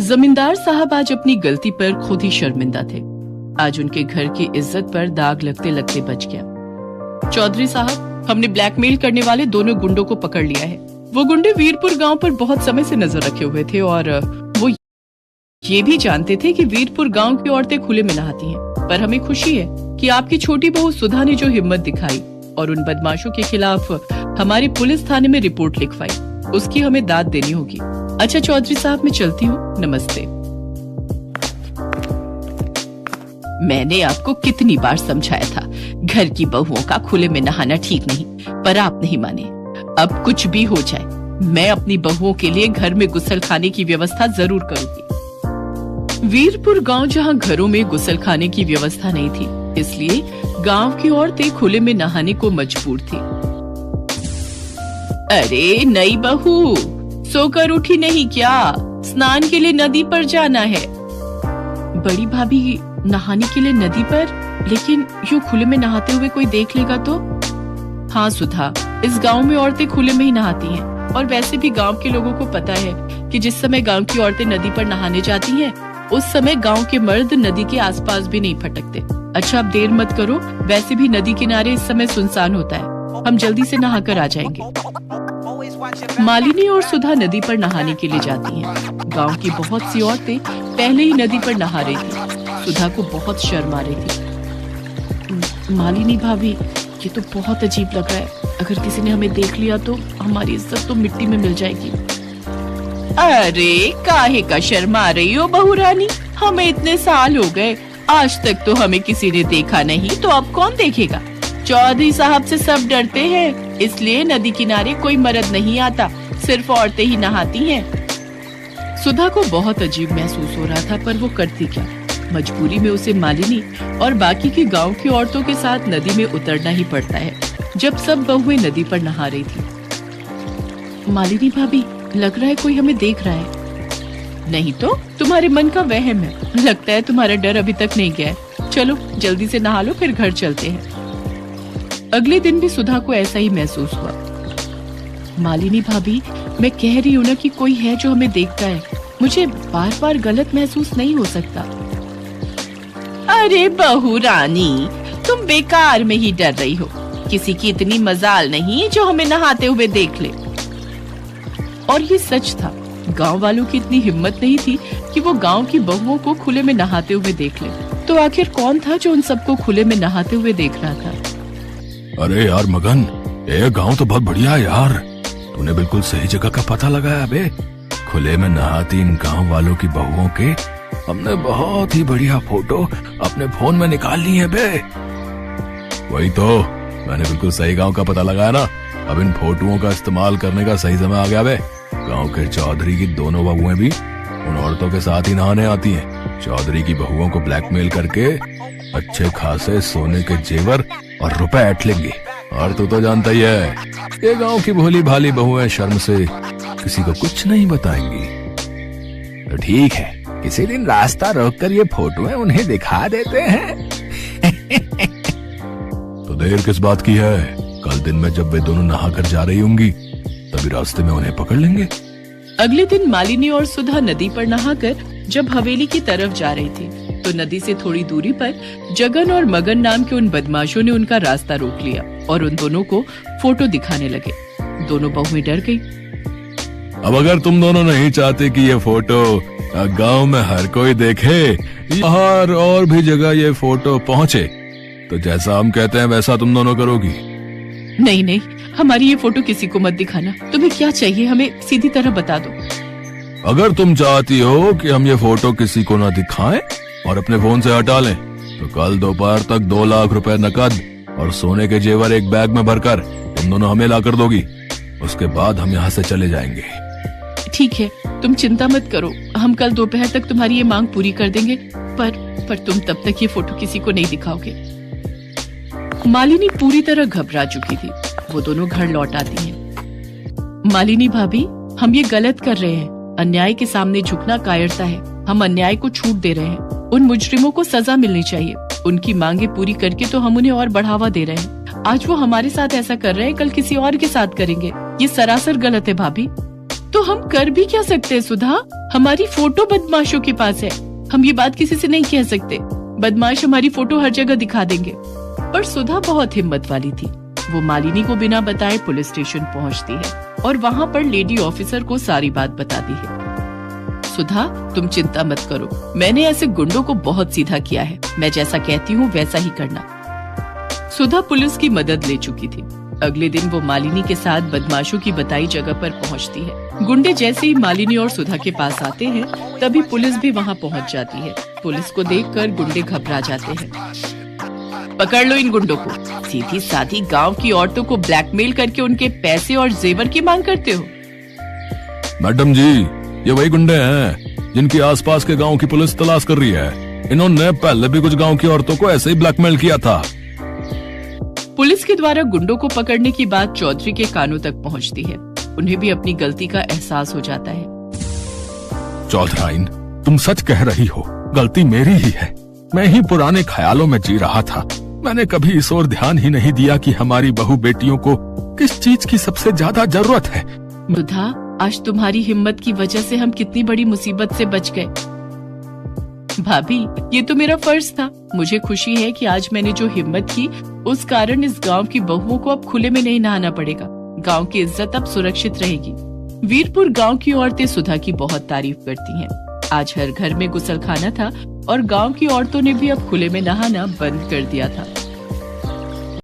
जमींदार साहब आज अपनी गलती पर खुद ही शर्मिंदा थे। आज उनके घर की इज्जत पर दाग लगते लगते बच गया। चौधरी साहब, हमने ब्लैकमेल करने वाले दोनों गुंडों को पकड़ लिया है। वो गुंडे वीरपुर गांव पर बहुत समय से नजर रखे हुए थे और वो ये भी जानते थे कि वीरपुर गांव की औरतें खुले में नहाती हैं। पर हमें खुशी है कि आपकी छोटी बहू सुधा ने जो हिम्मत दिखाई और उन बदमाशों के खिलाफ हमारी पुलिस थाने में रिपोर्ट लिखवाई, उसकी हमें दाद देनी होगी। अच्छा चौधरी साहब, मैं चलती हूँ, नमस्ते। मैंने आपको कितनी बार समझाया था, घर की बहुओं का खुले में नहाना ठीक नहीं, पर आप नहीं माने। अब कुछ भी हो जाए, मैं अपनी बहुओं के लिए घर में गुसल खाने की व्यवस्था जरूर करूंगी। वीरपुर गांव जहां घरों में गुसल खाने की व्यवस्था नहीं थी, इसलिए गांव की औरतें खुले में नहाने को मजबूर थी। अरे नई बहू, सोकर उठी नहीं क्या? स्नान के लिए नदी पर जाना है। बड़ी भाभी, नहाने के लिए नदी पर? लेकिन यूं खुले में नहाते हुए कोई देख लेगा तो? हाँ सुधा, इस गांव में औरतें खुले में ही नहाती हैं और वैसे भी गांव के लोगों को पता है कि जिस समय गांव की औरतें नदी पर नहाने जाती हैं, उस समय गांव के मर्द नदी के आसपास भी नहीं फटकते। अच्छा अब देर मत करो, वैसे भी नदी किनारे इस समय सुनसान होता है, हम जल्दी से नहाकर आ जाएंगे। मालिनी और सुधा नदी पर नहाने के लिए जाती हैं। गांव की बहुत सी औरतें पहले ही नदी पर नहा रही थी। सुधा को बहुत शर्म आ रही थी। मालिनी भाभी, ये तो बहुत अजीब लग रहा है, अगर किसी ने हमें देख लिया तो हमारी इज्जत तो मिट्टी में मिल जाएगी। अरे काहे का शर्मा रही हो बहू रानी, हमें इतने साल हो गए, आज तक तो हमें किसी ने देखा नहीं, तो अब कौन देखेगा? चौधरी साहब से सब डरते हैं, इसलिए नदी किनारे कोई मर्द नहीं आता, सिर्फ औरतें ही नहाती हैं। सुधा को बहुत अजीब महसूस हो रहा था, पर वो करती क्या? मजबूरी में उसे मालिनी और बाकी की गांव की औरतों के साथ नदी में उतरना ही पड़ता है, जब सब बहुएं नदी पर नहा रही थी। मालिनी भाभी, लग रहा है कोई हमें देख रहा है। नहीं तो तुम्हारे मन का वहम है, लगता है तुम्हारा डर अभी तक नहीं गया है। चलो जल्दी से नहा लो, फिर घर चलते हैं। अगले दिन भी सुधा को ऐसा ही महसूस हुआ। मालिनी भाभी, मैं कह रही हूँ ना कि कोई है जो हमें देखता है, मुझे बार बार गलत महसूस नहीं हो सकता। अरे बहू रानी, तुम बेकार में ही डर रही हो, किसी की इतनी मजाल नहीं जो हमें नहाते हुए देख ले। और ये सच था, गांव वालों की इतनी हिम्मत नहीं थी कि वो गांव की बहुओं को खुले में नहाते हुए देख ले। तो आखिर कौन था जो उन सबको खुले में नहाते हुए देख रहा था? अरे यार मगन, ये गांव तो बहुत बढ़िया है यार, तूने बिल्कुल सही जगह का पता लगाया बे। खुले में नहाती इन गांव वालों की बहुओं के हमने बहुत ही बढ़िया फोटो अपने फोन में निकाल ली है बे। वही तो, मैंने बिल्कुल सही गांव का पता लगाया ना। अब इन फोटोओं का इस्तेमाल करने का सही समय आ गया बे। गांव के चौधरी की दोनों बहुएं भी उन औरतों के साथ ही नहाने आती हैं। चौधरी की बहुओं को ब्लैकमेल करके अच्छे खासे सोने के जेवर और रुपए ऐंठ लेंगे। और तू तो जानता ही है, ये गांव की भोली भाली बहुएं शर्म से किसी को कुछ नहीं बताएंगी। तो ठीक है, किसी दिन रास्ता रोककर ये फोटोएं उन्हें दिखा देते हैं। तो देर किस बात की है, कल दिन में जब वे दोनों नहा कर जा रही होंगी तभी रास्ते में उन्हें पकड़ लेंगे। अगले दिन मालिनी और सुधा नदी पर नहाकर जब हवेली की तरफ जा रही थी, तो नदी से थोड़ी दूरी पर जगन और मगन नाम के उन बदमाशों ने उनका रास्ता रोक लिया और उन दोनों को फोटो दिखाने लगे। दोनों बहुएं डर गई। अब अगर तुम दोनों नहीं चाहते कि ये फोटो गांव में हर कोई देखे, यहाँ और भी जगह ये फोटो पहुँचे, तो जैसा हम कहते हैं वैसा तुम दोनों करोगी। नहीं नहीं, हमारी ये फोटो किसी को मत दिखाना। तुम्हें क्या चाहिए, हमें सीधी तरह बता दो। अगर तुम चाहती हो कि हम ये फोटो किसी को न दिखाएं और अपने फोन से हटा लें, तो कल दोपहर तक 2 लाख रुपए नकद और सोने के जेवर एक बैग में भरकर तुम दोनों हमें ला कर दोगी। उसके बाद हम यहाँ से चले जाएंगे। ठीक है, तुम चिंता मत करो, हम कल दोपहर तक तुम्हारी ये मांग पूरी कर देंगे। पर तुम तब तक ये फोटो किसी को नहीं दिखाओगे। मालिनी पूरी तरह घबरा चुकी थी। वो दोनों घर लौट आती हैं। मालिनी भाभी, हम ये गलत कर रहे हैं। अन्याय के सामने झुकना कायरता है। हम अन्याय को छूट दे रहे हैं। उन मुजरिमों को सजा मिलनी चाहिए। उनकी मांगे पूरी करके तो हम उन्हें और बढ़ावा दे रहे हैं। आज वो हमारे साथ ऐसा कर रहे हैं, कल किसी और के साथ करेंगे। ये सरासर गलत है भाभी। तो हम कर भी क्या सकते हैं सुधा? हमारी फोटो बदमाशों के पास है। हम ये बात किसी से नहीं कह सकते। बदमाश हमारी फोटो हर जगह दिखा देंगे। पर सुधा बहुत हिम्मत वाली थी। वो मालिनी को बिना बताए पुलिस स्टेशन पहुंचती है और वहाँ पर लेडी ऑफिसर को सारी बात बताती है। सुधा, तुम चिंता मत करो, मैंने ऐसे गुंडों को बहुत सीधा किया है। मैं जैसा कहती हूँ वैसा ही करना। सुधा पुलिस की मदद ले चुकी थी। अगले दिन वो मालिनी के साथ बदमाशों की बताई जगह पर पहुंचती है। गुंडे जैसे ही मालिनी और सुधा के पास आते हैं, तभी पुलिस भी वहां पहुंच जाती है। पुलिस को देखकर गुंडे घबरा जाते हैं। पकड़ लो इन गुंडों को। सीधी साधी गांव की औरतों को ब्लैकमेल करके उनके पैसे और जेवर की मांग करते हो। मैडम जी, ये वही गुंडे हैं जिनकी आसपास के गांव की पुलिस तलाश कर रही है। इन्होंने पहले भी कुछ गांव की औरतों को ऐसे ही ब्लैकमेल किया था। पुलिस के द्वारा गुंडों को पकड़ने की बात चौधरी के कानों तक पहुंचती है। उन्हें भी अपनी गलती का एहसास हो जाता है। चौधराइन, तुम सच कह रही हो, गलती मेरी ही है। मैं ही पुराने ख्यालों में जी रहा था। मैंने कभी इस ओर ध्यान ही नहीं दिया कि हमारी बहू बेटियों को किस चीज की सबसे ज्यादा जरूरत है। सुधा, आज तुम्हारी हिम्मत की वजह से हम कितनी बड़ी मुसीबत से बच गए। भाभी, ये तो मेरा फर्ज था। मुझे खुशी है कि आज मैंने जो हिम्मत की, उस कारण इस गांव की बहुओं को अब खुले में नहीं नहाना पड़ेगा। गांव की इज्जत अब सुरक्षित रहेगी। वीरपुर गांव की औरतें सुधा की बहुत तारीफ करती हैं। आज हर घर में गुसलखाना था और गांव की औरतों ने भी अब खुले में नहाना बंद कर दिया था।